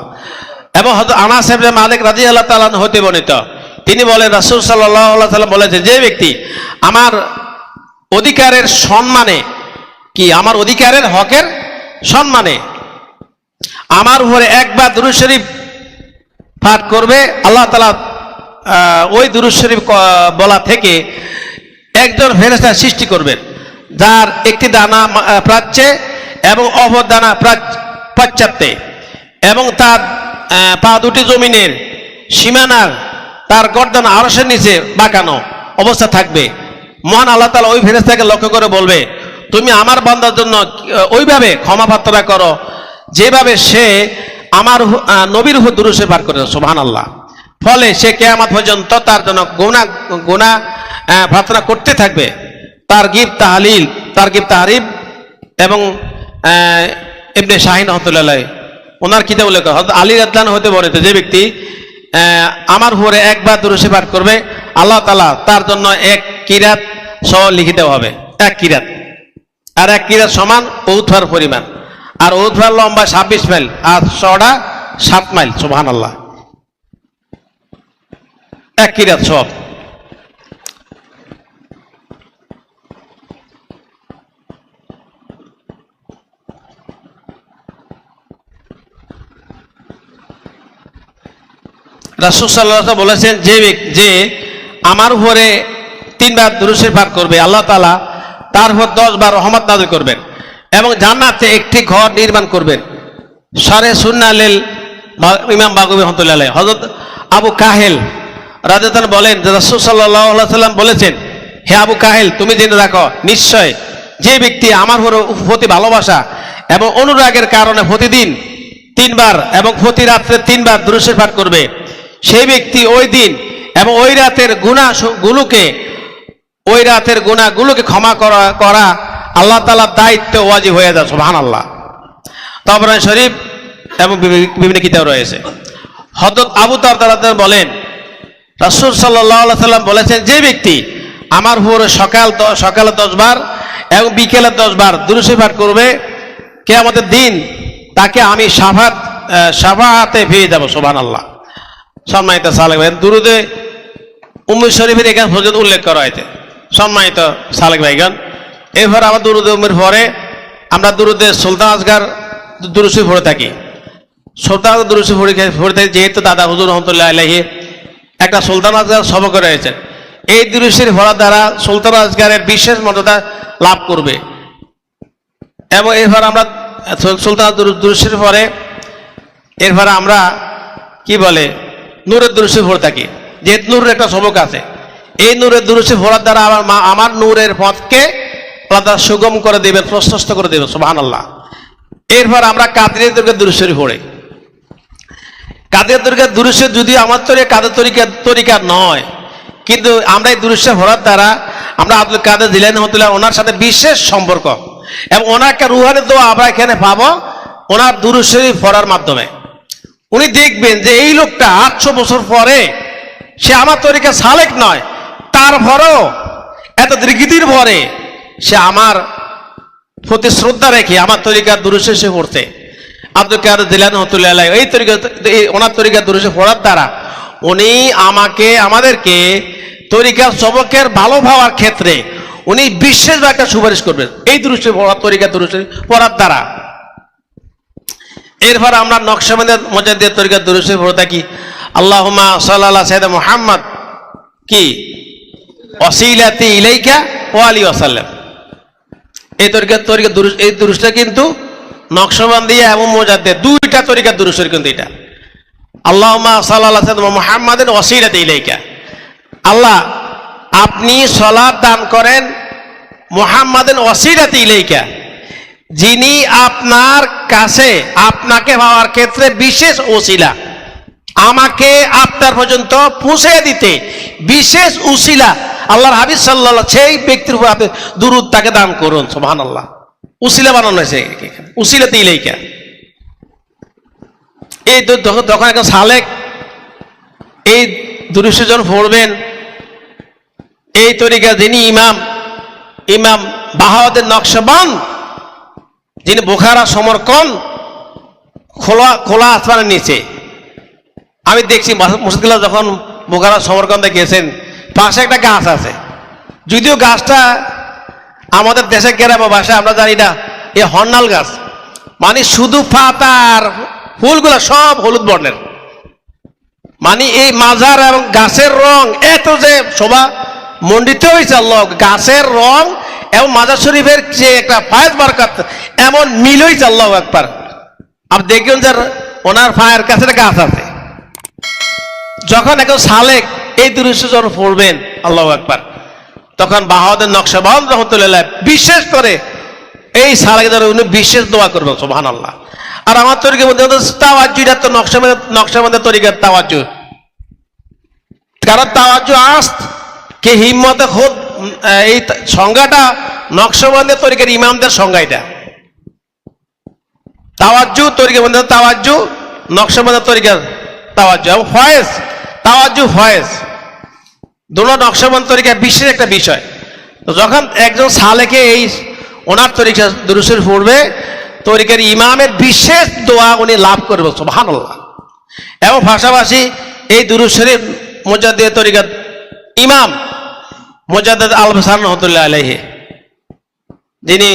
এবং হযরত আনাস ইবনে মালিক রাদিয়াল্লাহু তাআলা আনহু হতে বর্ণিত, তিনি বলেন রাসূল সাল্লাল্লাহু আলাইহি সাল্লাম বলেছেন, যে ব্যক্তি আমার অধিকারের সম্মানে আমার অধিকারের হকের সম্মানে আমার উপরে একবার দুরূদ শরীফ পাঠ করবে, আল্লাহ তাআলা ওই দুরূদ শরীফ বলা থেকে একজন ফেরেশতা সৃষ্টি করবেন, যার একটি দানা প্রাচ্যে এবং অপর দানা পাশ্চাত্যে, এবং তার পা দুটি জমিনের সীমানার, তার গর্দান আরশের নিচে বাঁকানো অবস্থা থাকবে। মহান আল্লাহ তাআলা ওই ফেরেশতাকে লক্ষ্য করে বলবে, তুমি আমার বান্দার জন্য ওইভাবে ক্ষমা প্রার্থনা করো যেভাবে সে আমার নবীর উপর দুরূদ শরীফ পাঠ করে। সুবহানাল্লাহ। ফলে সে কিয়ামত পর্যন্ত তার জন্য গুনাহ প্রার্থনা করতে থাকবে। তারগিব তাহরিব এবং ইবনে শাহিন রাহমাতুল্লাহ আলাইহি ওনার কিতাব উল্লেখ করে হযরত আলী রাদিয়াল্লাহু আনহু হতে বর্ণিত, যে ব্যক্তি আমার উপরে একবার দুরূদ শরীফ পাঠ করবে, আল্লাহ তাআলা তার জন্য এক কিরাত সহ লিখে দেওয়া হবে। এক কিরাত, আর এক কিরাত সমান উহুদের পরিমাণ, আর উহুদের লম্বা 26 মাইল আর চওড়া 7 মাইল। সুবহানাল্লাহ। এক কিরাত সব। রাসূল সাল্লাল্লাহু আলাইহি ওয়াসাল্লাম বলেছেন, যে আমার উপরে 3 বার দুরূদ শরীফ পাঠ করবে, আল্লাহ তাআলা তার উপর 10 বার রহমত নাযিল করবেন এবং জান্নাতে একটি ঘর নির্মাণ করবেন। শারে সুন্নাহ লিল ইমাম বাগাবী রাহমাতুল্লাহ আলাইহি হযরত আবু কাহেল রাদিয়াল্লাহু আনহু বলেন যে রাসূল সাল্লাল্লাহু আলাইহি ওয়াসাল্লাম বলেছেন, হে আবু কাহেল, তুমি জেনে রাখো, নিশ্চয় যে ব্যক্তি আমার প্রতি ভালোবাসা এবং অনুরাগের কারণে প্রতিদিন 3 বার এবং প্রতি রাত্রে 3 বার দুরূদ শরীফ পাঠ করবে, সেই ব্যক্তি ওই দিন এবং ওই রাতের গুনাহগুলোকে ক্ষমা করা আল্লাহ তাআলার দায়িত্ব ওয়াজিব হয়ে যায়। সুবহানাল্লাহ। তাবরানী শরীফ এবং বিভিন্ন কিতাব রয়েছে। হযরত আবু দারদা রাদিয়াল্লাহু আনহু বলেন, রাসূল সাল্লাল্লাহু আলাইহি ওয়াসাল্লাম বলেছেন, যে ব্যক্তি আমার উপরে সকালে 10 বার এবং বিকেলে 10 বার দুরূদ শরীফ পাঠ করবে, কিয়ামতের দিন তাকে আমি শাফাআতে পেয়ে যাব। সুবহানাল্লাহ। সম্মানিত সালেক ভাই, দুরুদে উম্মে শরীফের এখানে পর্যন্ত উল্লেখ করা হয়েছে। সম্মানিত সালেক ভাইগণ, এরপর আবার দুরুদে উম্মের পরে আমরা দুরুদে সুলতান আসগার দুরূদ শরীফ পড়ে থাকি। সুলতান দুরূদ শরীফ পড়ে থাকি যেহেতু দাদা হুজুর রহমতুল্লাহ আলাইহি একটা সুলতান আসগার সবক রয়েছেন। এই দুরূদ শরীফ পড়ার দ্বারা সুলতান আসগারের বিশেষ মর্যাদা লাভ করবে। এবং এরপর আমরা সুলতান দুরূদ শরীফ পড়ে এরপর আমরা কি বলে নূরের দুরূদ শরীফ পড়ে থাকি। যেহেতু নূরের একটা সবক আছে, এই নূরের দুরূদ শরীফ পড়ার দ্বারা আমার নূরের পথকে আল্লাহ সুগম করে দেবেন, প্রশস্ত করে দেবেন। সুবহানাল্লাহ। এরপর আমরা কাদরিয়া দরগার দুরূদ শরীফ পড়ি। কাদরিয়া দরগার দুরূদ শরীফ যদিও আমার কাদের তরিকা নয়, কিন্তু আমরা এই দুরূদ শরীফ পড়ার দ্বারা আমরা আব্দুল কাদের জিলানী রাহমাতুল্লাহ ওনার সাথে বিশেষ সম্পর্ক এবং ওনাকে রুহানি দোয়া আমরা এখানে পাবো ওনার দুরূদ শরীফ পড়ার মাধ্যমে। উনি দেখবেন যে এই লোকটা 800 বছর পরে সে আমার তরিকা সালেক নয়, তারপরও এত দীর্ঘদিন পরে সে আমার প্রতি শ্রদ্ধা রেখে আমার তরিকার দুরূদ শরীফ পড়তে। আব্দুল কাদের জিলানী রাহমাতুল্লাহ আলাইহি ওনার তরিকার দুরূদ শরীফ পড়ার দ্বারা উনি আমাদেরকে তরিকার সবকের ভালো ভাবার ক্ষেত্রে উনি বিশেষভাবে একটা সুপারিশ করবেন এই দুরূদ শরীফ পড়ার তরিকার দুরূদ শরীফ পড়ার দ্বারা। এরপর আমরা নকশবন্দি মুজাদ্দিদ তরিকার দুরূদ শরীফ পড়ে থাকি। আল্লাহুম্মা সাল্লি আলা সাইয়্যিদিনা মুহাম্মদ কি ওয়াসিলাতি ইলাইকা ওয়া আলিহি ওয়াসাল্লাম। এই তরিকার দুরূদটা কিন্তু নকশবন্দি এবং মুজাদ্দিদ দুইটা তরিকার দুরূদ শরীফ কিন্তু এটা। আল্লাহুম্মা সাল্লি আলা সাইয়্যিদিনা মুহাম্মাদিন ওয়াসিলাতি ইলাইকা, আল্লাহ আপনি সালাত দান করেন মুহাম্মাদিন ওয়াসিলাতি ইলাইকা, যিনি আপনার কাছে আপনাকে পাওয়ার ক্ষেত্রে বিশেষ ওসিলা, আমাকে আপনার পর্যন্ত পৌঁছে দিতে বিশেষ উসিলা আল্লাহর হাবিব সাল্লাল্লাহু সেই ব্যক্তির উপর আপনি দুরূদ তাকে দান করুন। সুবহানাল্লাহ। উসিলা বানানো হয়েছে, উসিলাতে ইলাইকা। এই যখন একটা সালেক এই দুরূদ শরীফ যখন পড়বেন, এই তরিকা যিনি ইমাম বাহাউদ্দিন নকশবন্দ, যিনি বুখারা সমরকন খোলা আসমানের নিচে, আমি দেখছি মুর্শিদুল্লাহ যখন বুখারা সমরকন্দে গেছেন, পাশে একটা গাছ আছে, যদিও গাছটা আমাদের দেশে গ্রাম্য ভাষায় আমরা জানি না, এ হর্নাল গাছ, মানে শুধু পাতা আর ফুলগুলো সব হলুদ বর্ণের। মানে এই মাজার এবং গাছের রং এত যে শোভা মণ্ডিত হয়েছে, আল্লাহ গাছের রং এবং মাজার শরীফের যে একটা ফায়েজ বরকত এমন মিল হয়েছে। আল্লাহ আকবার। আপনি দেখবেন যে ওনার ফায়ের কাছে গাছ আছে। যখন একজন সালেক এই দুরূদ শরীফ পড়বেন, আল্লাহ আকবার, তখন বাহাউদ্দিন নকশবন্দ রহমতুল্লাহ বিশেষ করে এই সালাকে ধরে উনি বিশেষ দোয়া করবেন সুবহানাল্লাহ। আর আমার তরিকার মধ্যে তাওয়াজ্জু, এটা তো নকশবন্দের তরিকার তাওয়াজ্জু, কারণ তাওয়াজ্জু আস্ত কে হিম্মতে খোদ, এই সংজ্ঞাটা নকশবন্দের তরিকার ইমামদের সংজ্ঞা। এটা তাওয়াজ্জু তরিকার মধ্যে তাওয়াজ্জু, নকশবন্দের তরিকার তাওয়াজ্জু এবং ফয়েজ, তাওয়াজ্জু ফয়েজ দুটো নকশবন্দ তরিকার বিশেষ একটা বিষয়। তো যখন একজন সালেকে এই ওনার তরিকা দুরূদ শরীফ পড়বে, তরিকার ইমামের বিশেষ দোয়া উনি লাভ করবে সুবহানাল্লাহ। এবং পাশাপাশি এই দুরূদ শরীফ মুজাদ্দিদ তরিকার ইমাম মুজাদ্দিদ আল হাসান রহমাতুল্লাহ আলাইহি, যিনি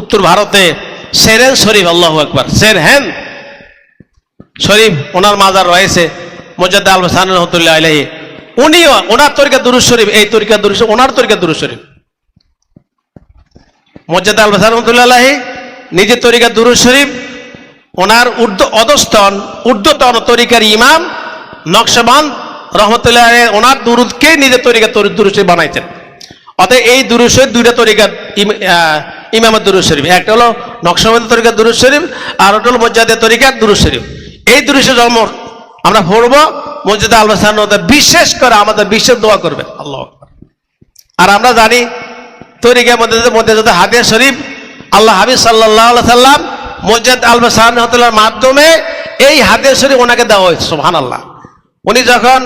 উত্তর ভারতে সেরেন শরীফ, আল্লাহু আকবার, সেরহেন শরীফ ওনার মাজার রয়েছে মুজাদ্দিদ আল হাসান রহমাতুল্লাহ আলাইহি। উনিও ওনার তরিকা দুরূদ শরীফ, এই তরিকা দুরূদ শরীফ ওনার তরিকা দুরূদ শরীফ মুজাদ্দিদ আল হাসান রহমাতুল্লাহ আলাইহি নিজের তরিকা দুরূদ শরীফ ওনার ঊর্ধ্বতন তরিকার ইমাম নকশবন্দ রহমতুল্লাহ আলাইহি ওনার দুরূদকে নিজের তরিকা দুরূদ শরীফ বানাইছেন। অতএব এই দুরূদ শরীফ দুইটা তরিকার ইমামের দুরূদ শরীফ, একটা হলো নকশবন্দ তরিকার দুরূদ শরীফ আর একটা হলো মুজাদ্দিদ তরিকার দুরূদ শরীফ। এই দুরূদ শরীফ জন্ম আমরা পড়বো, মুজাদ্দিদ আল হাসান বিশেষ করে আমাদের বিশেষ দোয়া করবে আল্লাহ। আর আমরা জানি তরিকার মধ্যে যদি হাদিয়া শরীফ আল্লাহ হাবিব সাল্লাল্লাহু আলাইহি সাল্লাম মুজাদ্দিদ আল হাসান রহমাতুল্লাহর মাধ্যমে এই হাদিয়া শরীফ ওনাকে দেওয়া হয়েছে সুবহানাল্লাহ। উনি যখন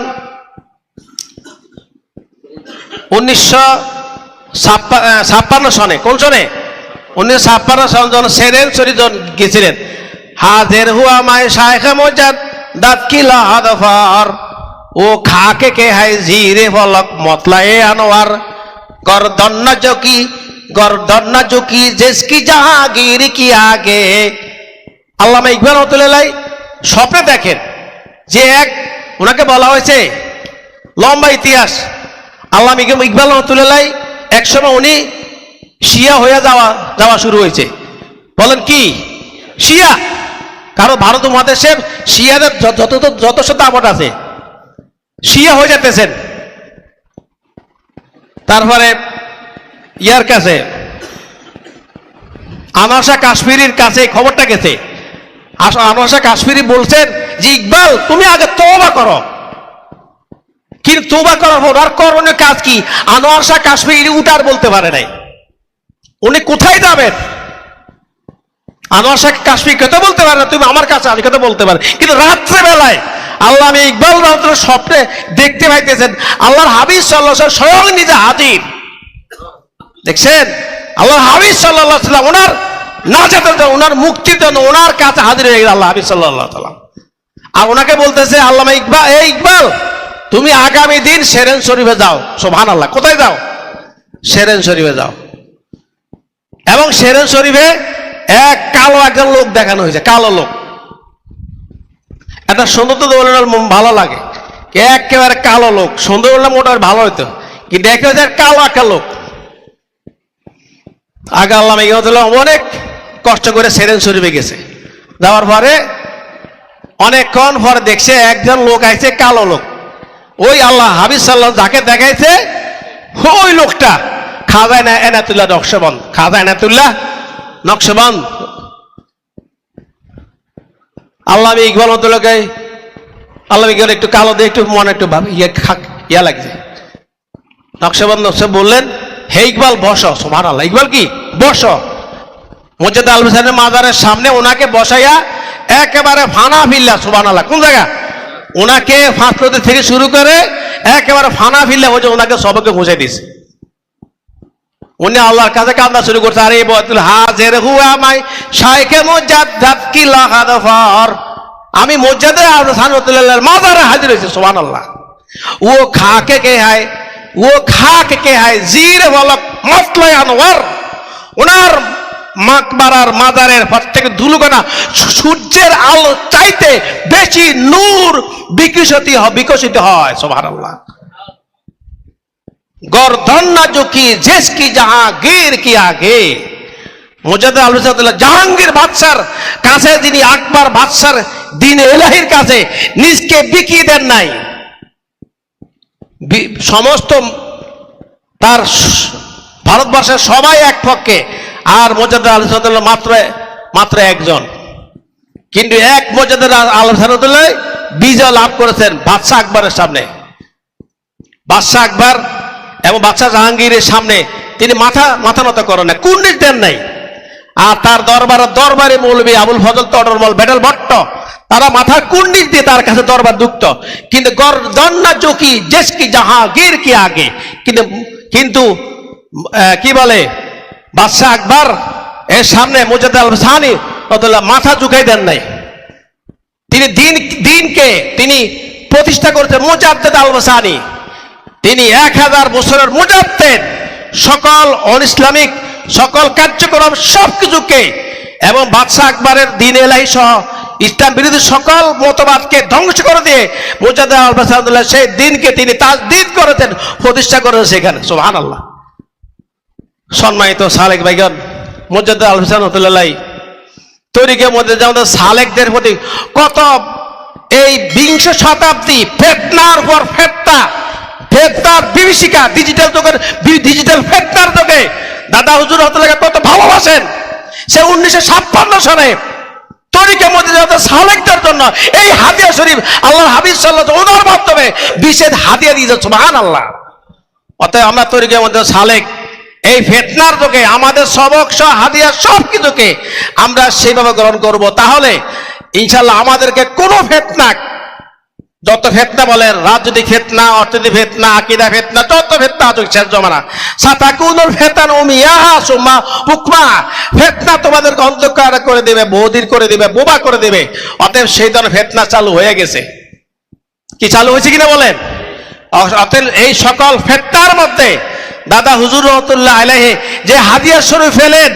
1956 সনে, কোন সনে? 1956 সনে যখন সেরেন শরীফ গেছিলেন, হাজির হুয়া মায় শাইখে মুজাদ্দিদ কিলা হাদফার ও খাকে কে হায় জিরে ফলক মতলায়ে আনোয়ার গর্দন্না জকি জিসকি জাহাঙ্গীর কি আগে। আল্লামা ইকবাল রহমাতুল্লাহ স্বপ্নে দেখেন যে ওনাকে বলা হয়েছে লম্বা ইতিহাস। আল্লামা ইকবাল রহমাতুল্লাহ একসময় উনি শিয়া হয়ে যাওয়া শুরু হয়েছে। বলেন কি শিয়া? কারণ ভারত মহাদেশের শিয়াদের যত দাপট আছে, শিয়া হয়ে যেতেছেন। তারপরে ইয়ার কাছে আনোয়ার শাহ কাশ্মীরির কাছে খবরটা গেছে। আনোয়ার শাহ কাশ্মীরি বলছেন যে ইকবাল তুমি আগে তওবা করো, কিন্তু তওবা করার পর আর করণীয় কাজ কি? আনোয়ার শাহ কাশ্মীরি উঠার বলতে পারে নাই, উনি কোথায় যাবেন? আনোয়ার শাহ কাশ্মীর কথা বলতে পারে না, তুমি আমার কাছে আজ কথা বলতে পারে। কিন্তু রাত্রে বেলায় আল্লামা ইকবাল রহমাতুল্লাহ স্বপ্নে দেখতে পাইতেছেন আল্লাহর হাবিব সাল্লাল্লাহু আলাইহি ওয়াসাল্লাম স্বয়ং নিজে হাজির। দেখছেন আল্লাহর হাবিব সাল্লাল্লাহু আলাইহি ওয়াসাল্লাম ওনার নাজাতের জন্য, ওনার মুক্তির জন্য ওনার কাছে হাজির হয়ে গেল আল্লাহ হাবিব সাল্লাল্লাহু আলাইহি ওয়াসাল্লাম। আর ওনাকে বলতেছে আল্লামা ইকবাল, এই ইকবাল তুমি আগামী দিন সেরেন শরীফে যাও। সুবহানাল্লাহ। কোথায় যাও? সেরেন শরীফে যাও। এবং সেরেন শরীফে কালো একজন লোক দেখানো হয়েছে, কালো লোক। একটা সুন্দর তো বললেন ভালো লাগে, একেবারে কালো লোক। সুন্দর বললাম ওটা ভালো হইতো, কি দেখে হচ্ছে কালো একটা লোক। আগে আল্লামা ইকবাল অনেক কষ্ট করে সেরেন শরীফে গেছে। যাওয়ার পরে অনেকক্ষণ পরে দেখছে একজন লোক আইছে, কালো লোক। ওই আল্লাহ হাবিব সাল্লাল্লাহু যাকে দেখাইছে ওই লোকটা খাজা এনায়েতুল্লাহ নকশবন্দ, খাজা এনায়েতুল্লাহ নকশবন্দ। আল্লামা ইকবাল রহমাতুল্লাহকে আল্লামা ইকবাল একটু কালো দিয়ে একটু মনে একটু ইয়া লাগছে। নকশবন্দ বললেন, হে ইকবাল বসো। সুবহানাল্লাহ। ইকবাল কি বসো। মুজাদ্দিদ আল হাসানের মাজারের সামনে ওনাকে বসাইয়া একেবারে ফানা ফিল্লা। সুবহানাল্লাহ। কোন জায়গা? ওনাকে ফাঁসলতি থেকে শুরু করে একেবারে ফানা ফিল্লা হয়েছে, ওনাকে সবকে পৌঁছে দিয়েছে। উনি আল্লাহর কাছে কান্না শুরু করছে, আরে বতুল হাজির হুয়া মাই শাইখে মুজাদ্দিদ কিলা হাদফার, আমি মুজাদ্দিদ আল হাসান রহমাতুল্লাহর মাজারে হাজির হয়েছে। সুবহানাল্লাহ। ও খাকে কে হায় জিরে ফলক মতলায়ে আনোয়ার, ওনার মাকবারার মাজারের প্রত্যেক ধুলুকণা সূর্যের আলো চাইতে বেশি নূর বিকশিত হয়। সুবহানাল্লাহ। গর্দন্না জুকি জিসকি জাহাঙ্গীর কি আগে। মুজাদ্দিদ আল হাসান জাহাঙ্গীর বাদশার কাছে, যিনি আকবর বাদশার দিন ইলাহির কাছে নিজকে বিকিয়ে দেন নাই। সমস্ত তার ভারতবর্ষের সবাই এক পক্ষে, আর মোজাদ্দেদ আল সাদুল্লাহ মাত্র একজন। কিন্তু এক মোজাদ্দেদ আল সাদুল্লাহ বিজয় লাভ করেছেন বাদশাহ আকবরের সামনে। বাদশাহ আকবর এবং বাদশাহ জাহাঙ্গীরের সামনে তিনি মাথা নত করেন না, কুর্নিশ দেন নাই। আর তার দরবারে মৌলবী আবুল ফজল তডরমল বেডল ভট্ট তারা মাথা কুর্নিশ দিয়ে তার কাছে দরবার দুঃখত। কিন্তু গর্দন না ঝুঁকি দেশ কি জাহাঙ্গীর কি আগে। কিন্তু কি বলে বাদশাহ আকবর এর সামনে মোজাদ্দেদ আল সানি মাথা ঝুঁকাই দেন নাই। তিনি দিনকে তিনি প্রতিষ্ঠা করেছেন মোজাদ্দেদ আল সানি। তিনি 1000 বছরের মুজাদ্দেদ, সকল অনইসলামিক সকল কার্যক্রম সবকিছুকে এবং বাদশাহ আকবরের দ্বীন এলাহি সহ ইসলাম বিরোধী সকল মতবাদকে ধ্বংস করে দিয়ে মোজাদ্দেদ আল সানি সেই দিনকে তিনি তাজদীদ করেছেন, প্রতিষ্ঠা করেছেন সেখানে। সুবহানাল্লাহ। সম্মানিত সালেক ভাইগণ, মোজাদ্দেদ আল সানি তরিকের মধ্যে যেমন সালেকদের প্রতি কত এই 20 শতাব্দী ফেতনার পর ফেতনার বিভীষিকা, ডিজিটাল ফেতনার যুগে দাদা হুজুর রহমাতুল্লাহ কত ভালোবাসেন। সে 1956 সালে তরিকের মধ্যে সালেকদের জন্য এই হাদিয়া শরীফ আল্লাহর হাবিব সাল্লাল্লাহু আলাইহি ওয়াসাল্লাম ওনার মাধ্যমে বিশেষ হাদিয়া দিয়েছে। সুবহানাল্লাহ। অতএব আমরা তরিকের মধ্যে সালেক এই ফেতনার যুগে আমাদের সবক সহ হাদিয়া সব কিছুকে আমরা সেইভাবে গ্রহণ করব। তাহলে ইনশাআল্লাহ আমাদেরকে কোনো ফেতনা, যত ফেতনা বলেন, রাজনৈতিক ফেতনা, অর্থনৈতিক ফেতনা, আকীদা ফেতনা, যত ফেতনা আছে শেষ জমানা সাতাকুনুল ফিতান উমিয়াহা সুম্মা হুকমা, ফেতনা তোমাদেরকে অন্ধকার করে দেবে, বধির করে দেবে, বোবা করে দেবে। অতএব সেই ধরনের ফেতনা চালু হয়ে গেছে। কি চালু হয়েছে কিনা বলেন? অতএব এই সকল ফেতনার মধ্যে দাদা হুজুর রহমাতুল্লাহ আলাইহি যে হাদিয়া শরীফ এলেন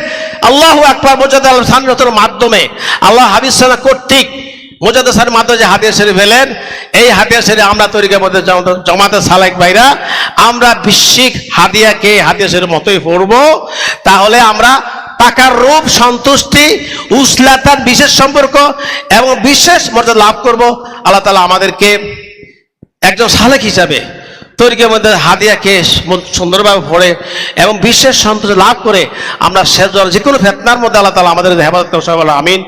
আল্লাহু আকবার মোজাদ্দেদ আল সানির মাধ্যমে, আল্লাহ হাবিব সাল্লাল্লাহু কর্তৃক মোজাদ্দেদ সানির মাধ্যমে যে হাদিয়া শরীফ এলেন, এই হাদিয়া শরীফ আমরা তরিকার মধ্যে জামাতে সালেক ভাইরা আমরা বিশ্বিক হাদিয়াকে হাদিয়া শরীফের মতোই পড়ব। তাহলে আমরা পাকার রূপ, সন্তুষ্টি, উসলাতার বিশেষ সম্পর্ক এবং বিশেষ মর্যাদা লাভ করব। আল্লাহ তাআলা আমাদেরকে একজন সালেক হিসাবে তরিকের মধ্যে হাদিয়াকে সুন্দরভাবে পড়ে এবং বিশেষ সন্তোষ লাভ করে আমরা শেষ যে কোনো ফেতনার মধ্যে আল্লাহ তাআলা আমাদের হেফাজত করতে। আমিন।